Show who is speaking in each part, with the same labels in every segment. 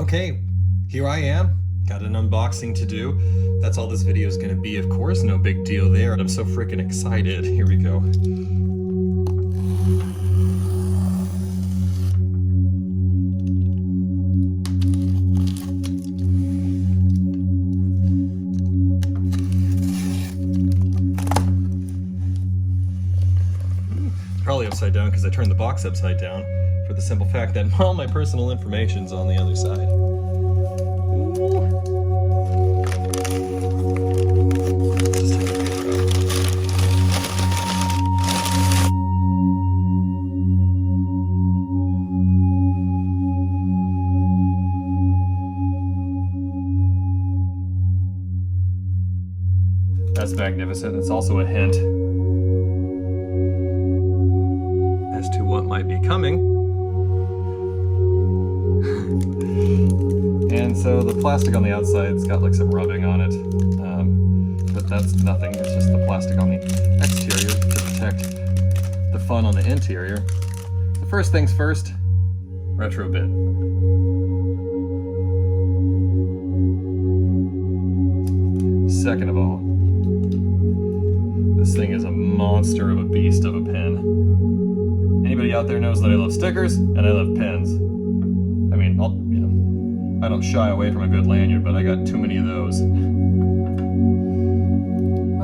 Speaker 1: Okay, here I am. Got an unboxing to do. That's all this video is going to be, of course. No big deal there. I'm so freaking excited. Here we go. Probably upside down because I turned the box upside down for the simple fact that all my personal information's on the other side. Just take the paper out. That's magnificent. It's also a hint as to what might be coming. And so the plastic on the outside's got like some rubbing on it, but that's nothing. It's just the plastic on the exterior to protect the fun on the interior. The first things first, retro bit. Second of all, this thing is a monster of a beast of a pen. Anybody out there knows that I love stickers and I love pens. I mean, I don't shy away from a good lanyard, but I got too many of those. Oh,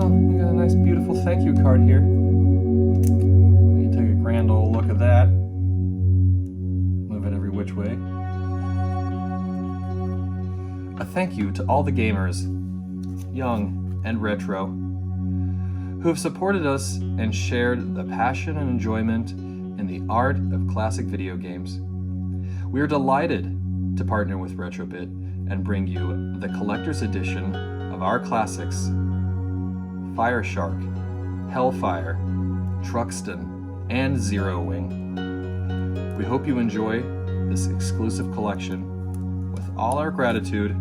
Speaker 1: we got a nice, beautiful thank you card here. We can take a grand old look at that. Move it every which way. A thank you to all the gamers, young and retro, who have supported us and shared the passion and enjoyment in the art of classic video games. We are delighted to partner with Retrobit and bring you the collector's edition of our classics, Fire Shark, Hellfire, Truxton, and Zero Wing. We hope you enjoy this exclusive collection. With all our gratitude,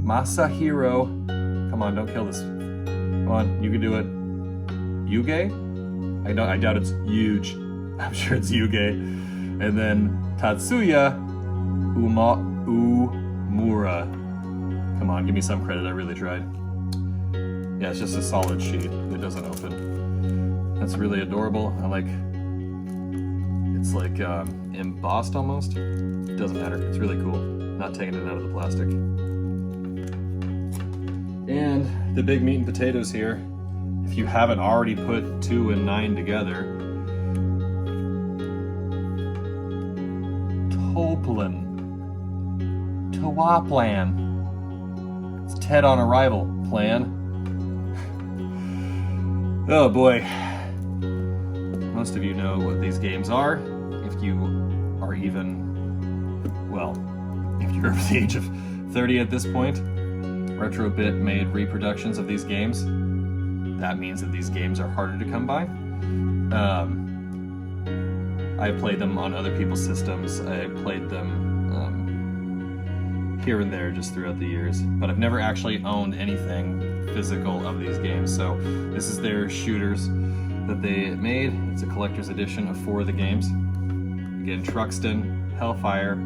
Speaker 1: Masahiro, come on, don't kill this. Come on, you can do it. Yuge? I doubt it's huge. I'm sure it's Yuge. And then Tatsuya Umura. Come on, give me some credit. I really tried. Yeah, it's just a solid sheet. It doesn't open. That's really adorable. It's like embossed almost. It doesn't matter. It's really cool. Not taking it out of the plastic. And the big meat and potatoes here. If you haven't already put 2 and 9 together, Toaplan. It's Ted on arrival plan. Oh boy. Most of you know what these games are. If you are even, well, if you're over the age of 30 at this point, Retrobit made reproductions of these games. That means that these games are harder to come by. I played them on other people's systems. I played them here and there just throughout the years, but I've never actually owned anything physical of these games. So this is their shooters that they made. It's a collector's edition of 4 of the games. Again, Truxton, Hellfire,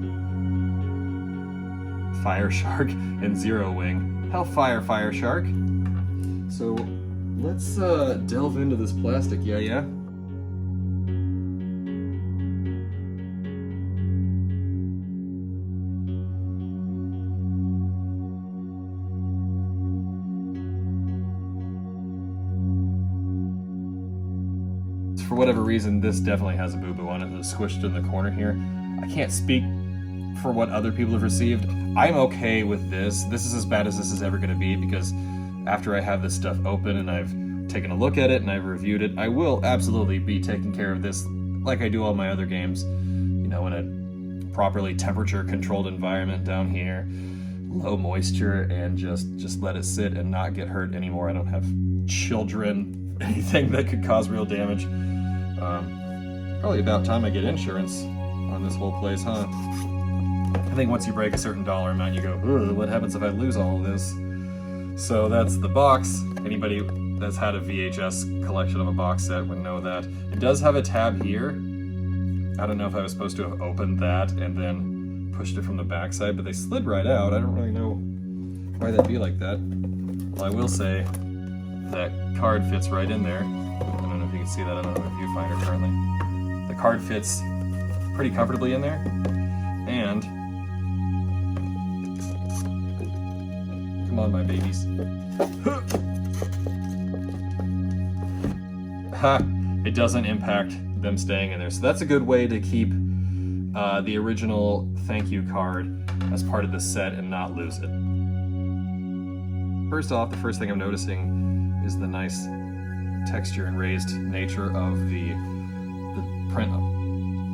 Speaker 1: Fire Shark, and Zero Wing. Hellfire, Fire Shark. So let's delve into this plastic, yeah? For whatever reason, this definitely has a boo-boo on it that's squished in the corner here. I can't speak for what other people have received. I'm okay with this. This is as bad as this is ever going to be, because after I have this stuff open and I've taken a look at it and I've reviewed it, I will absolutely be taking care of this like I do all my other games. You know, in a properly temperature-controlled environment down here, low moisture, and just let it sit and not get hurt anymore. I don't have children, anything that could cause real damage. Probably about time I get insurance on this whole place, huh? I think once you break a certain dollar amount, you go, ugh, what happens if I lose all of this? So that's the box. Anybody that's had a VHS collection of a box set would know that. It does have a tab here. I don't know if I was supposed to have opened that and then pushed it from the backside, but they slid right out. I don't really know why that'd be like that. Well, I will say that card fits right in there. I don't know if you can see that. I don't have a viewfinder currently. The card fits pretty comfortably in there, and come on, my babies. Ha! It doesn't impact them staying in there. So that's a good way to keep the original thank you card as part of the set and not lose it. First off, the first thing I'm noticing is the nice texture and raised nature of the print.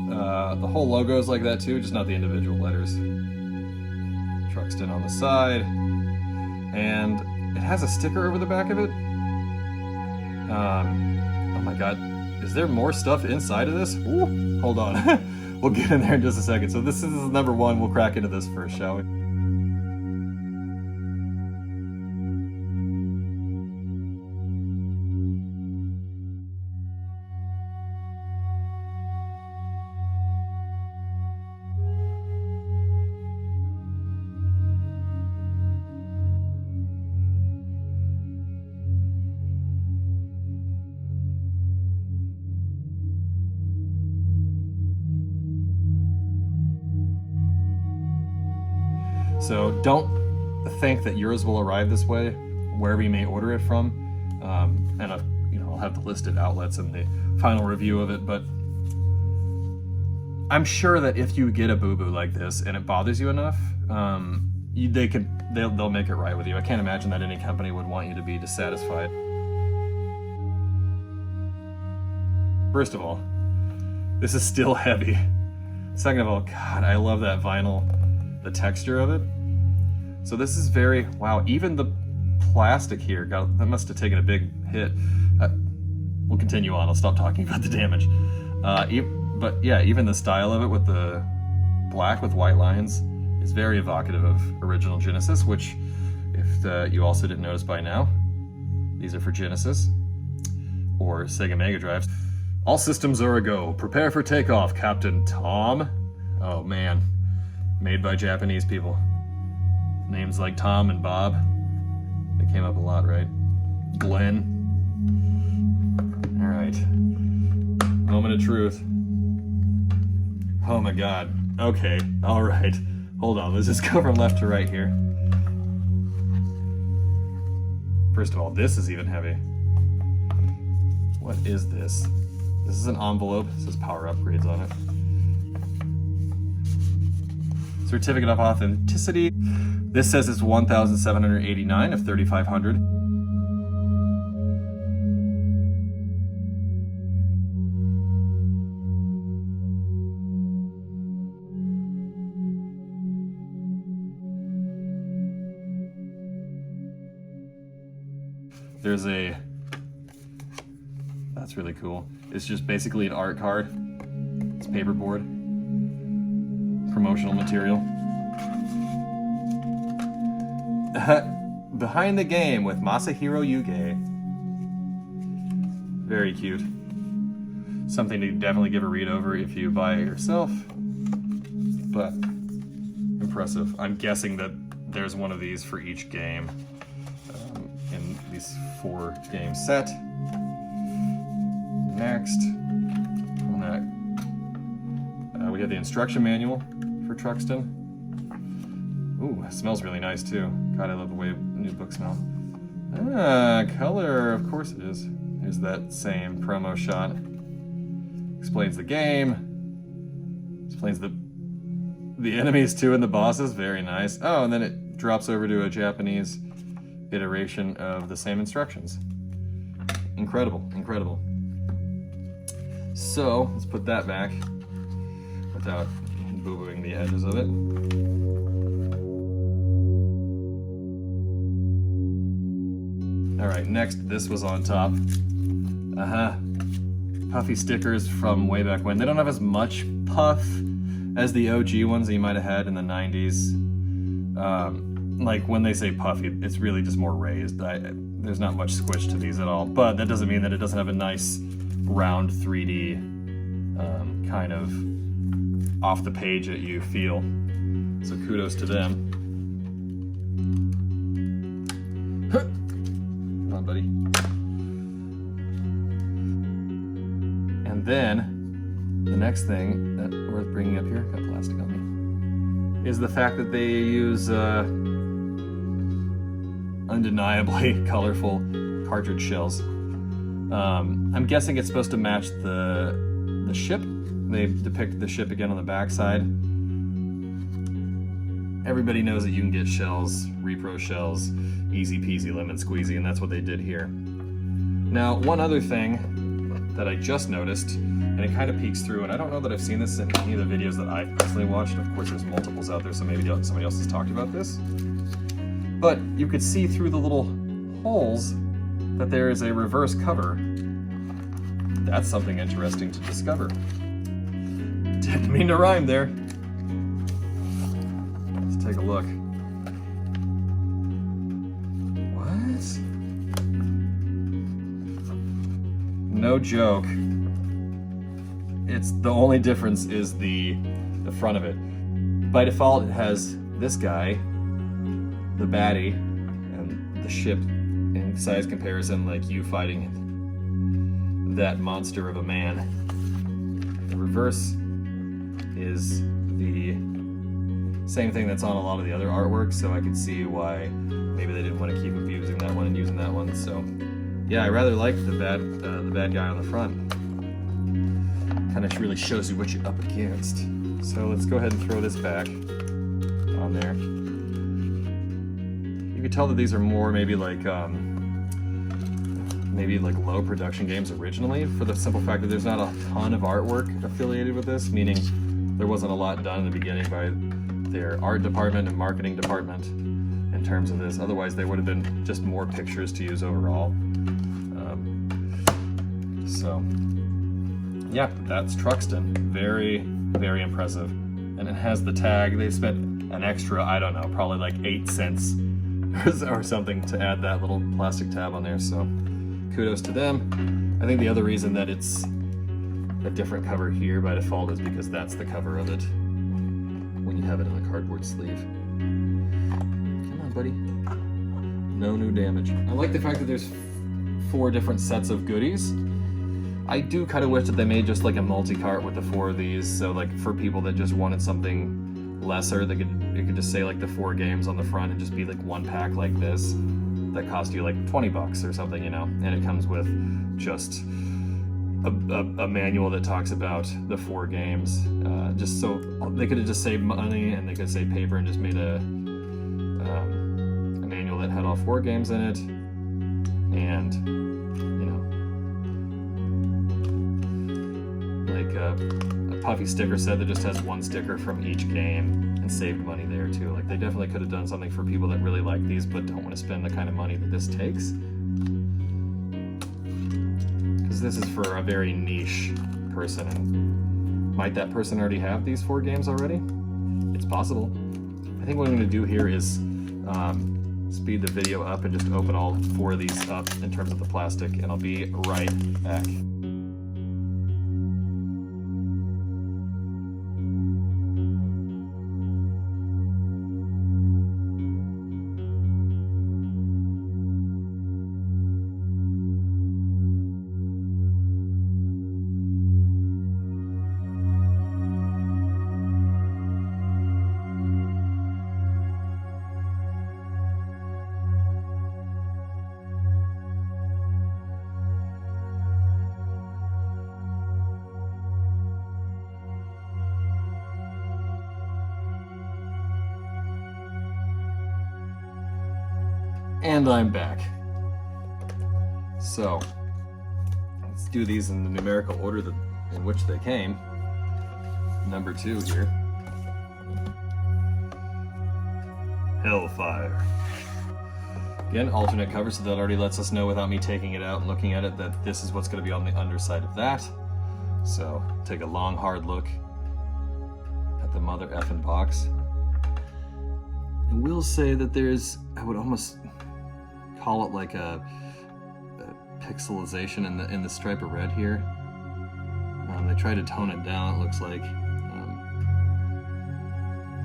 Speaker 1: The whole logo is like that too, just not the individual letters. Truxton on the side, and it has a sticker over the back of it. Oh my god, is there more stuff inside of this? Ooh, hold on. We'll get in there in just a second. So this is number one. We'll crack into this first, shall we? So don't think that yours will arrive this way, wherever you may order it from. And I'll have the listed outlets in the final review of it. But I'm sure that if you get a boo-boo like this and it bothers you enough, they'll make it right with you. I can't imagine that any company would want you to be dissatisfied. First of all, this is still heavy. Second of all, God, I love that vinyl, the texture of it. So this is very, wow, even the plastic here, God, that must have taken a big hit. We'll continue on, I'll stop talking about the damage. But yeah, even the style of it with the black with white lines is very evocative of original Genesis, which, if you also didn't notice by now, these are for Genesis or Sega Mega Drives. All systems are a go. Prepare for takeoff, Captain Tom. Oh man, made by Japanese people. Names like Tom and Bob, they came up a lot, right? Glenn. All right, moment of truth. Oh my God, okay, all right. Hold on, let's just go from left to right here. First of all, this is even heavy. What is this? This is an envelope, it says power upgrades on it. Certificate of authenticity. This says it's 1,789 of 3,500. There's that's really cool. It's just basically an art card. It's paperboard. Promotional material. Behind the Game with Masahiro Yuge. Very cute. Something to definitely give a read over if you buy it yourself. But impressive. I'm guessing that there's one of these for each game in these 4 game set. Next, on that, we have the instruction manual for Truxton. Ooh, it smells really nice too. God, I love the way new books smell. Color, of course it is. Here's that same promo shot. Explains the game. Explains the enemies too and the bosses. Very nice. Oh, and then it drops over to a Japanese iteration of the same instructions. Incredible, incredible. So, let's put that back without boo-booing the edges of it. Alright, next, this was on top. Puffy stickers from way back when. They don't have as much puff as the OG ones that you might have had in the 90s. Like, when they say puffy, it's really just more raised. There's not much squish to these at all, but that doesn't mean that it doesn't have a nice round 3D kind of off the page at you feel. So kudos to them. Come on, buddy. And then the next thing that worth bringing up here, got plastic on me, is the fact that they use undeniably colorful cartridge shells. I'm guessing it's supposed to match the ship. They depict the ship again on the backside. Everybody knows that you can get shells, repro shells, easy peasy lemon squeezy, and that's what they did here. Now, one other thing that I just noticed, and it kind of peeks through, and I don't know that I've seen this in any of the videos that I've personally watched. Of course, there's multiples out there, so maybe somebody else has talked about this. But you could see through the little holes that there is a reverse cover. That's something interesting to discover. Didn't mean to rhyme there. Let's take a look. What? No joke. It's the only difference is the front of it. By default, it has this guy, the baddie, and the ship in size comparison, like you fighting that monster of a man. The reverse is the same thing that's on a lot of the other artwork, so I could see why maybe they didn't want to keep abusing that one and using that one. So yeah, I rather like the bad guy on the front. Kind of really shows you what you're up against. So let's go ahead and throw this back on there. You could tell that these are more maybe like low production games originally, for the simple fact that there's not a ton of artwork affiliated with this, meaning there wasn't a lot done in the beginning by their art department and marketing department in terms of this. Otherwise, they would have been just more pictures to use overall. So yeah, that's Truxton. Very, very impressive. And it has the tag. They spent an extra, I don't know, probably like 8 cents or something to add that little plastic tab on there. So kudos to them. I think the other reason that it's a different cover here by default is because that's the cover of it when you have it in the cardboard sleeve. Come on, buddy. No new damage. I like the fact that there's 4 different sets of goodies. I do kind of wish that they made just like a multi-cart with the 4 of these, so like for people that just wanted something lesser, it could just say like the 4 games on the front and just be like 1 pack like this that cost you like $20 or something, you know, and it comes with just a manual that talks about the 4 games, just so they could have just saved money and they could save paper and just made a manual that had all 4 games in it, and you know, like a puffy sticker set that just has 1 sticker from each game and saved money there too. Like they definitely could have done something for people that really like these but don't want to spend the kind of money that this takes. Because this is for a very niche person, and might that person already have these 4 games already? It's possible. I think what I'm going to do here is speed the video up and just open all 4 of these up in terms of the plastic, and I'll be right back. And I'm back. So, let's do these in the numerical order in which they came. Number 2 here. Hellfire. Again, alternate cover, so that already lets us know without me taking it out and looking at it that this is what's going to be on the underside of that. So, take a long, hard look at the mother effing box. And we'll say that there's, I would almost call it like a pixelization in the stripe of red here. They tried to tone it down, it looks like.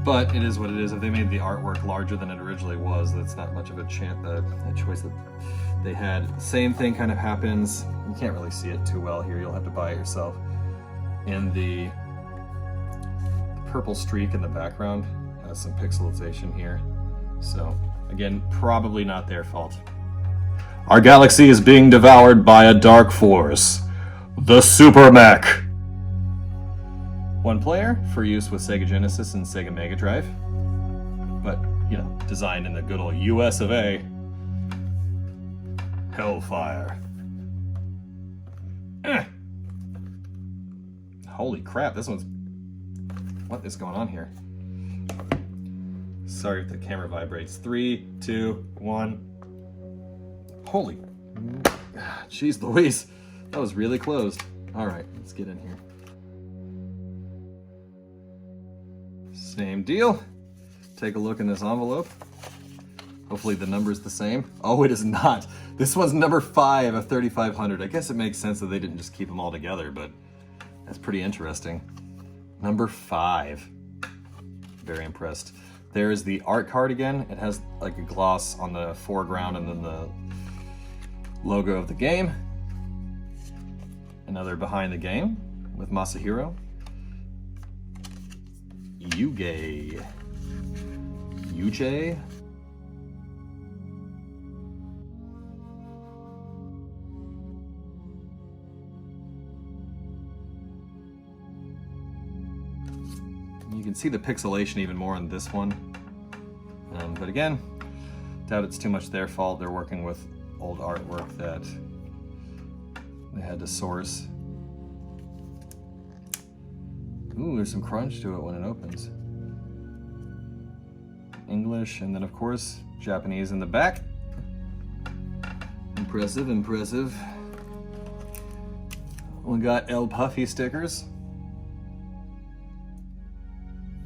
Speaker 1: But it is what it is. If they made the artwork larger than it originally was, that's not much of a choice that they had. Same thing kind of happens. You can't really see it too well here. You'll have to buy it yourself. In the purple streak in the background has some pixelization here. So again, probably not their fault. Our galaxy is being devoured by a dark force. The Super Mech. One player for use with Sega Genesis and Sega Mega Drive. But, you know, designed in the good old US of A. Hellfire. Holy crap, this one's... What is going on here? Sorry if the camera vibrates. 3, 2, 1. Holy... Jeez Louise. That was really closed. Alright, let's get in here. Same deal. Take a look in this envelope. Hopefully the number's the same. Oh, it is not. This one's number 5 of 3500. I guess it makes sense that they didn't just keep them all together, but that's pretty interesting. Number 5. Very impressed. There's the art card again. It has like a gloss on the foreground and then the logo of the game. Another behind the game with Masahiro. Yuge. You can see the pixelation even more on this one. But again, doubt it's too much their fault. They're working with old artwork that they had to source. Ooh, there's some crunch to it when it opens. English, and then of course, Japanese in the back. Impressive, impressive. We got El Puffy stickers.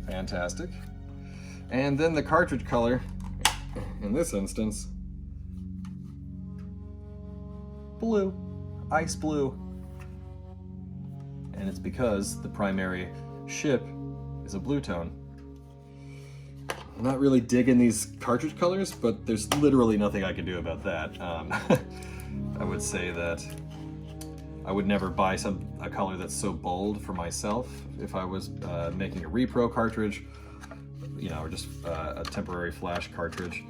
Speaker 1: Fantastic. And then the cartridge color, in this instance, blue, ice blue. And it's because the primary ship is a blue tone. I'm not really digging these cartridge colors, but there's literally nothing I can do about that. I would say that I would never buy a color that's so bold for myself if I was making a repro cartridge, you know, or just a temporary flash cartridge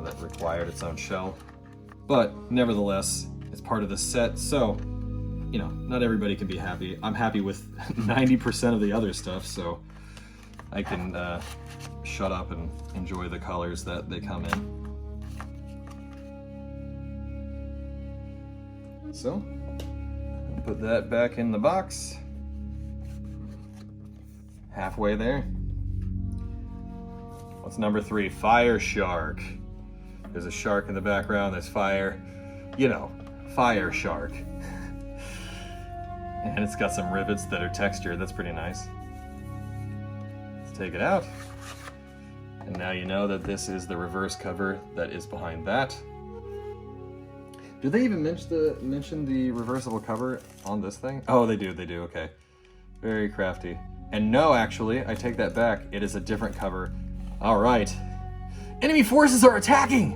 Speaker 1: that required its own shell. But nevertheless, it's part of the set, so you know, not everybody can be happy. I'm happy with 90% of the other stuff, so I can shut up and enjoy the colors that they come in. So, put that back in the box. Halfway there. What's number 3? Fire Shark. There's a shark in the background, there's fire. You know, Fire Shark. And it's got some rivets that are textured. That's pretty nice. Let's take it out. And now you know that this is the reverse cover that is behind that. Do they even mention the reversible cover on this thing? Oh, they do, okay. Very crafty. And no, actually, I take that back. It is a different cover. All right. Enemy forces are attacking!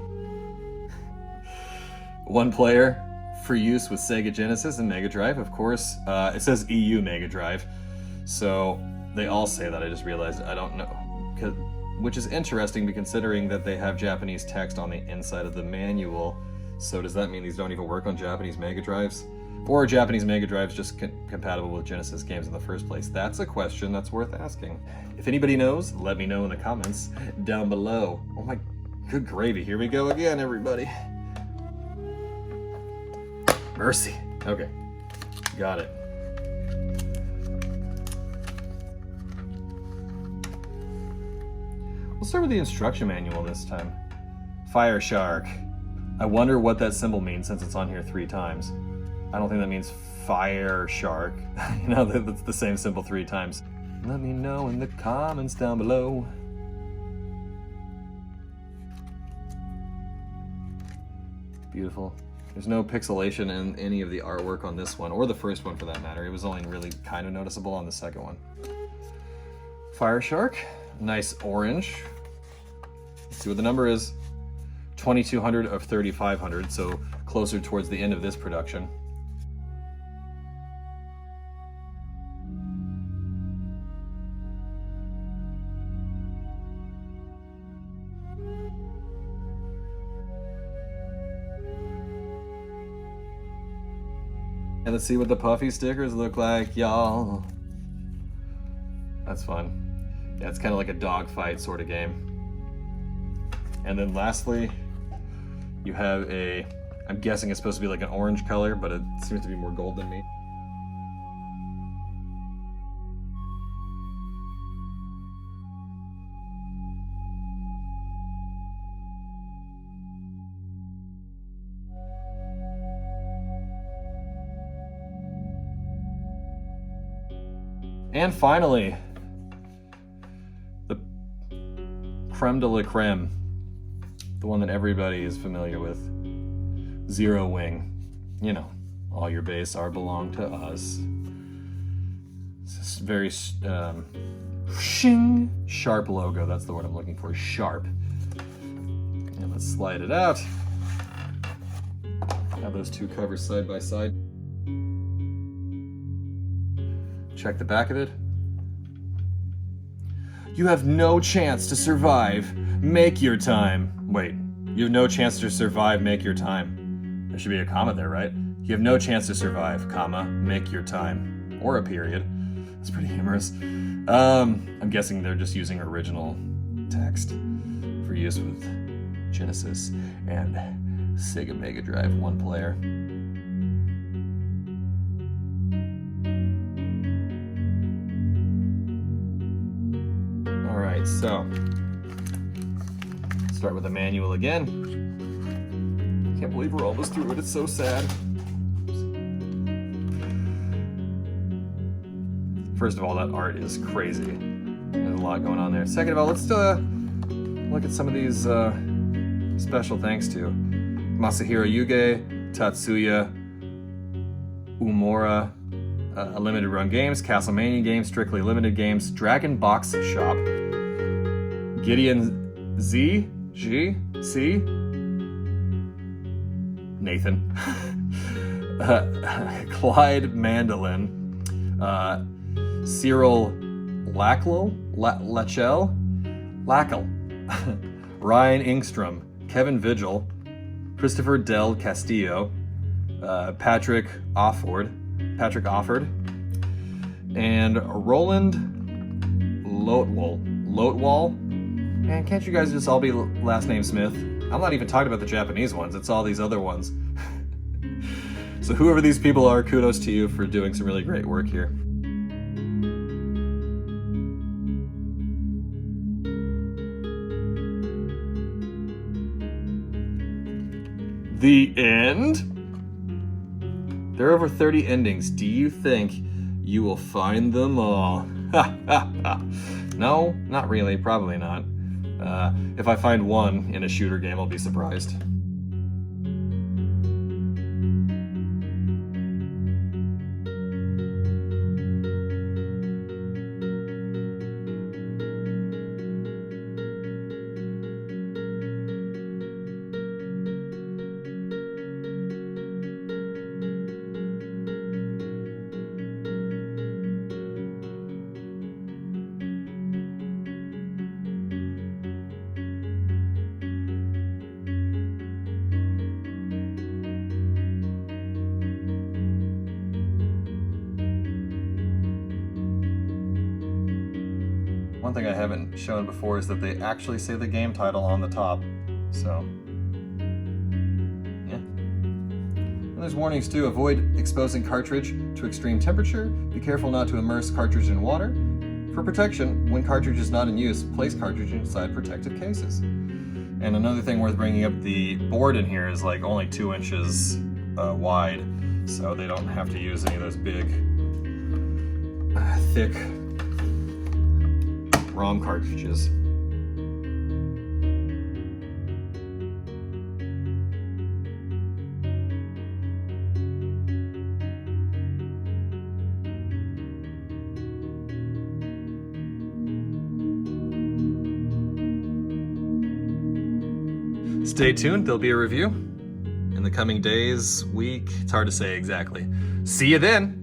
Speaker 1: One player for use with Sega Genesis and Mega Drive, of course. It says EU Mega Drive, so they all say that. I just realized I don't know, which is interesting considering that they have Japanese text on the inside of the manual. So does that mean these don't even work on Japanese Mega Drives? Or are Japanese Mega Drives just compatible with Genesis games in the first place? That's a question that's worth asking. If anybody knows, let me know in the comments down below. Oh my good gravy, here we go again, everybody. Mercy. Okay, got it. We'll start with the instruction manual this time. Fire Shark. I wonder what that symbol means since it's on here 3 times. I don't think that means Fire Shark. You know, that's the same symbol 3 times. Let me know in the comments down below. Beautiful. There's no pixelation in any of the artwork on this one, or the first one for that matter. It was only really kind of noticeable on the second one. Fire Shark, nice orange. Let's see what the number is. 2200 of 3500, so closer towards the end of this production. And let's see what the puffy stickers look like, y'all. That's fun. Yeah, it's kind of like a dogfight sort of game. And then lastly, you have a, I'm guessing it's supposed to be like an orange color, but it seems to be more gold than me. And finally, the creme de la creme, the one that everybody is familiar with, Zero Wing. You know, all your base are belong to us. It's this very shing, sharp logo. That's the word I'm looking for, sharp. And let's slide it out. Have those two covers side by side. Check the back of it. You have no chance to survive. Make your time. Wait, you have no chance to survive. Make your time. There should be a comma there, right? You have no chance to survive, comma, make your time. Or a period. It's pretty humorous. I'm guessing they're just using original text for use with Genesis and Sega Mega Drive one player. Alright, so start with the manual again. Can't believe we're almost through it, it's so sad. First of all, that art is crazy. There's a lot going on there. Second of all, let's look at some of these special thanks to Masahiro Yuge, Tatsuya Umura, Limited Run Games, Castlemania Games, Strictly Limited Games, Dragon Box Shop, Gideon Z, G, C, Nathan, Clyde Mandolin, Cyril Lachel, Ryan Ingstrom, Kevin Vigil, Christopher Del Castillo, Patrick Offord, and Roland Lotwall. Man, can't you guys just all be last name Smith? I'm not even talking about the Japanese ones, it's all these other ones. So whoever these people are, kudos to you for doing some really great work here. The end? There are over 30 endings. Do you think you will find them all? No, not really, probably not. If I find one in a shooter game, I'll be surprised. One thing I haven't shown before is that they actually say the game title on the top, so yeah. And there's warnings too. Avoid exposing cartridge to extreme temperature. Be careful not to immerse cartridge in water. For protection, when cartridge is not in use, place cartridge inside protective cases. And another thing worth bringing up, the board in here is like only 2 inches wide, so they don't have to use any of those big, thick ROM cartridges. Stay tuned, there'll be a review in the coming days, week, it's hard to say exactly. See you then!